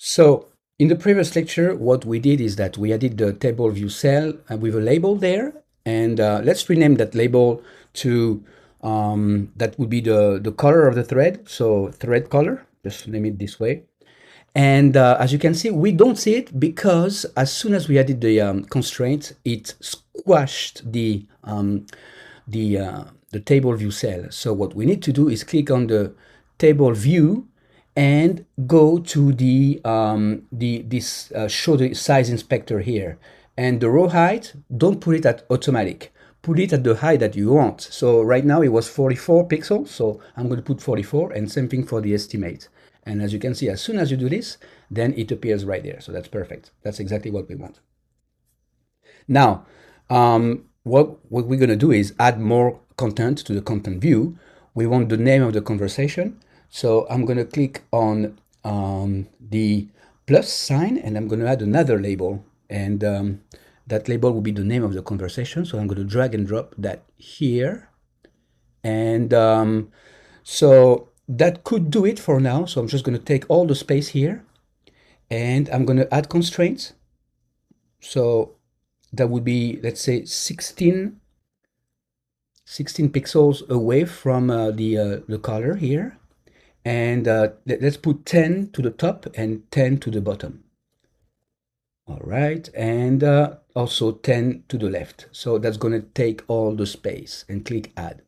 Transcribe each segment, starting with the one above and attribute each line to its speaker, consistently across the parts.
Speaker 1: So in the previous lecture, what we did is that we added the table view cell with a label there, and let's rename that label to that would be the color of the thread. So thread color, just name it this way. And as you can see, we don't see it because as soon as we added the constraint, it squashed the table view cell. So what we need to do is click on the table view and go to the show the size inspector here. And the row height, don't put it at automatic. Put it at the height that you want. So right now it was 44 pixels, so I'm going to put 44, and same thing for the estimate. And as you can see, as soon as you do this, then it appears right there. So that's perfect. That's exactly what we want. Now, what we're going to do is add more content to the content view. We want the name of the conversation. So I'm going to click on the plus sign, and I'm going to add another label. And that label will be the name of the conversation. So I'm going to drag and drop that here. And so that could do it for now. So I'm just going to take all the space here, and I'm going to add constraints. So that would be, let's say, 16 pixels away from the color here. And let's put 10 to the top and 10 to the bottom. All right, and also 10 to the left. So that's going to take all the space, and click add.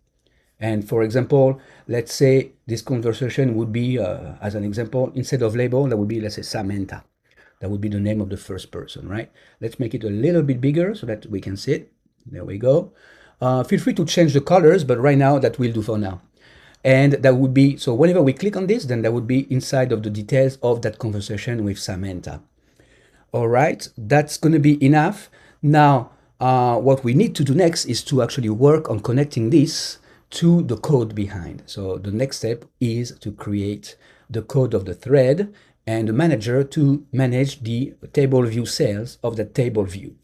Speaker 1: And for example, let's say this conversation would be, as an example, instead of label, that would be, let's say, Samantha. That would be the name of the first person, right? Let's make it a little bit bigger so that we can see it. There we go. Feel free to change the colors, but right now that will do for now. And that would be, so whenever we click on this, then that would be inside of the details of that conversation with Samantha. All right, that's going to be enough. Now, what we need to do next is to actually work on connecting this to the code behind. So the next step is to create the code of the thread and the manager to manage the table view cells of the table view.